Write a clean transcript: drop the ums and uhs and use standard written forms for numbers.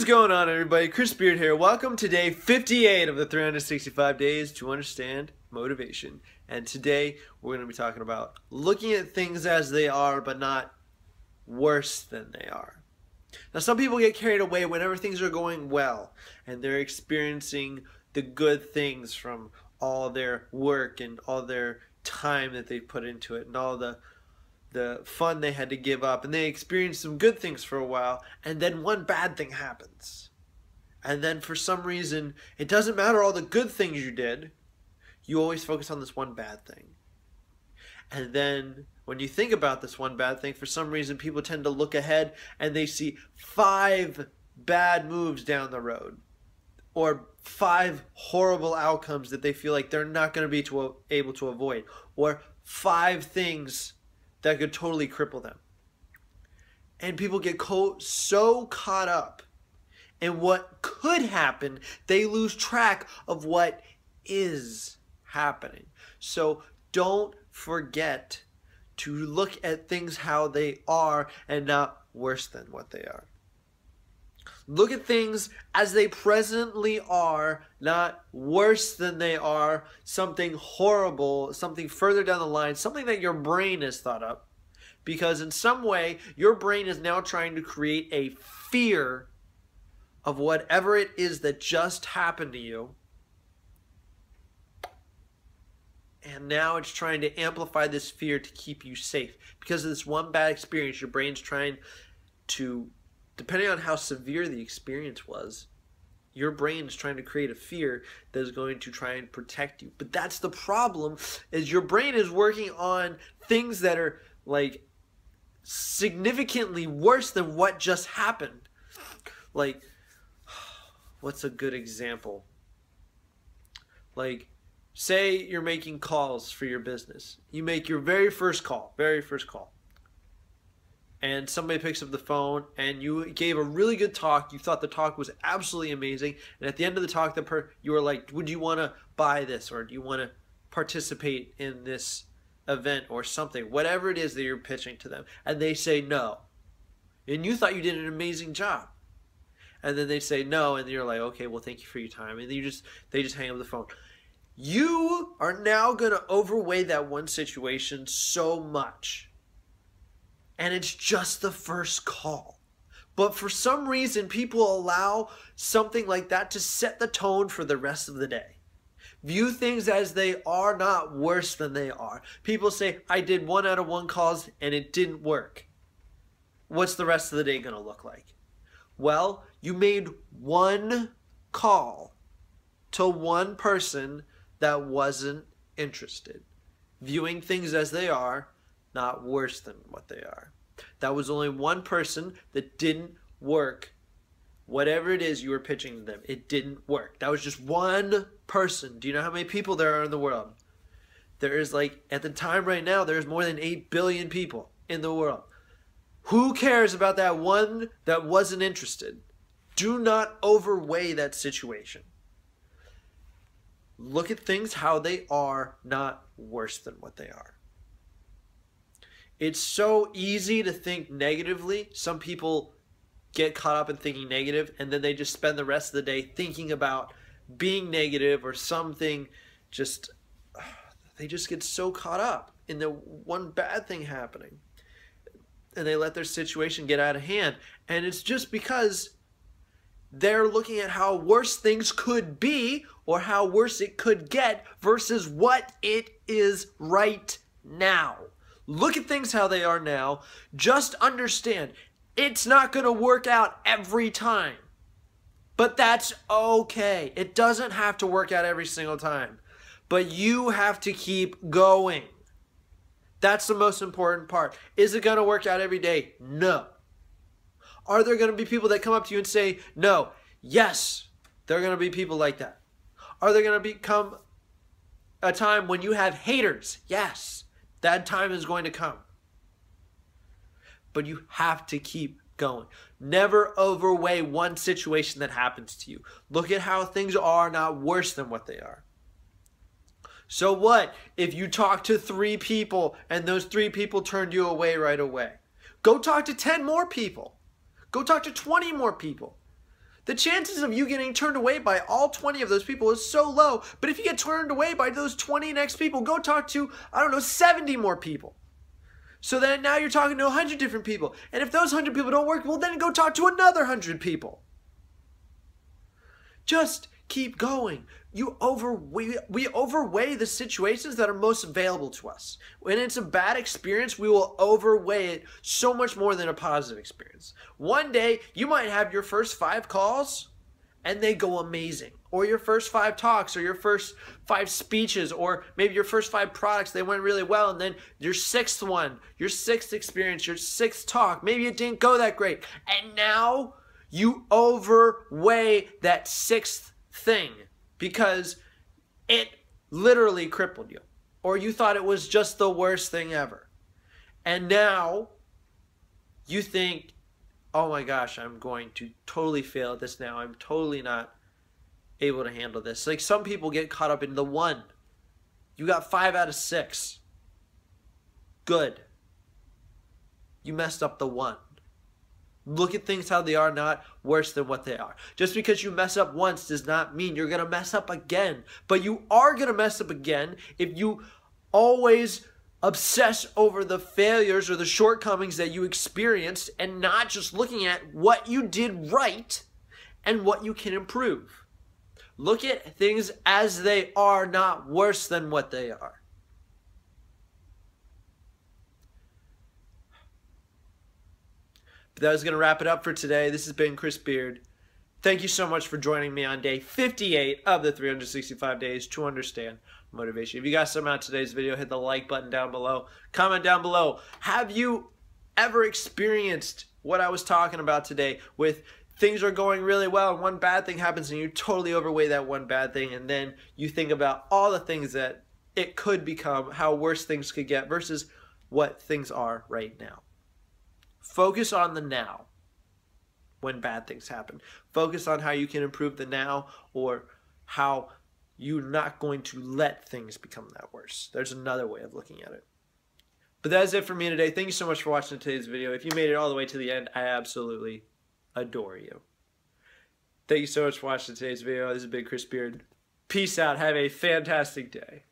going on, everybody? Chris Beard here. Welcome to day 58 of the 365 days to understand motivation. And today we're going to be talking about looking at things as they are, but not worse than they are. Now, some people get carried away whenever things are going well and they're experiencing the good things from all their work and all their time that they put into it and all the fun they had to give up, and they experience some good things for a while, and then one bad thing happens. And then for some reason, it doesn't matter all the good things you did, you always focus on this one bad thing. And then when you think about this one bad thing, for some reason people tend to look ahead and they see 5 bad moves down the road, or 5 horrible outcomes that they feel like they're not going to be able to avoid, or 5 things that could totally cripple them. And people get so caught up in what could happen, they lose track of what is happening. So don't forget to look at things how they are and not worse than what they are. Look at things as they presently are, not worse than they are, something horrible, something further down the line, something that your brain has thought up. Because in some way, your brain is now trying to create a fear of whatever it is that just happened to you. And now it's trying to amplify this fear to keep you safe. Because of this one bad experience, your brain's trying to, depending on how severe the experience was, your brain is trying to create a fear that is going to try and protect you. But that's the problem, is your brain is working on things that are like significantly worse than what just happened. Like, what's a good example? Like, say you're making calls for your business. You make your very first call. And somebody picks up the phone and you gave a really good talk. You thought the talk was absolutely amazing. And at the end of the talk, you were like, would you want to buy this? Or do you want to participate in this event or something? Whatever it is that you're pitching to them. And they say no. And you thought you did an amazing job. And then they say no. And you're like, okay, well, thank you for your time. And they just hang up the phone. You are now going to overweigh that one situation so much. And it's just the first call. But for some reason, people allow something like that to set the tone for the rest of the day. View things as they are, not worse than they are. People say, I did 1 out of 1 calls and it didn't work. What's the rest of the day going to look like? Well, you made 1 call to 1 person that wasn't interested. Viewing things as they are, not worse than what they are. That was only 1 person that didn't work. Whatever it is you were pitching to them, it didn't work. That was just 1 person. Do you know how many people there are in the world? There is, like, at the time right now, there's more than 8 billion people in the world. Who cares about that one that wasn't interested? Do not overweigh that situation. Look at things how they are, not worse than what they are. It's so easy to think negatively. Some people get caught up in thinking negative, and then they just spend the rest of the day thinking about being negative or something. They just get so caught up in the one bad thing happening, and they let their situation get out of hand. And it's just because they're looking at how worse things could be or how worse it could get versus what it is right now. Look at things how they are now. Just understand, it's not going to work out every time. But that's okay. It doesn't have to work out every single time. But you have to keep going. That's the most important part. Is it going to work out every day? No. Are there going to be people that come up to you and say no? Yes. There are going to be people like that. Are there going to become a time when you have haters? Yes. That time is going to come. But you have to keep going. Never overweigh one situation that happens to you. Look at how things are, not worse than what they are. So what if you talk to 3 people and those 3 people turned you away right away? Go talk to 10 more people. Go talk to 20 more people. The chances of you getting turned away by all 20 of those people is so low. But if you get turned away by those 20 next people, go talk to, I don't know, 70 more people. So then now you're talking to 100 different people. And if those 100 people don't work, well, then go talk to another 100 people. Just keep going. We overweigh the situations that are most available to us. When it's a bad experience, we will overweigh it so much more than a positive experience. One day, you might have your first 5 calls and they go amazing. Or your first 5 talks, or your first 5 speeches, or maybe your first 5 products, they went really well. And then your 6th one, your 6th experience, your 6th talk, maybe it didn't go that great. And now you overweigh that 6th thing because it literally crippled you, or you thought it was just the worst thing ever. And now you think, oh my gosh, I'm going to totally fail at this now. I'm totally not able to handle this. Like, some people get caught up in the 1. You got 5 out of 6. Good. You messed up the 1. Look at things how they are, not worse than what they are. Just because you mess up once does not mean you're going to mess up again. But you are going to mess up again if you always obsess over the failures or the shortcomings that you experienced and not just looking at what you did right and what you can improve. Look at things as they are, not worse than what they are. That was going to wrap it up for today. This has been Chris Beard. Thank you so much for joining me on day 58 of the 365 days to understand motivation. If you got something out of today's video, hit the like button down below. Comment down below. Have you ever experienced what I was talking about today, with things are going really well and one bad thing happens and you totally overweigh that one bad thing, and then you think about all the things that it could become, how worse things could get versus what things are right now? Focus on the now when bad things happen. Focus on how you can improve the now, or how you're not going to let things become that worse. There's another way of looking at it. But that is it for me today. Thank you so much for watching today's video. If you made it all the way to the end, I absolutely adore you. Thank you so much for watching today's video. This has been Chris Beard. Peace out. Have a fantastic day.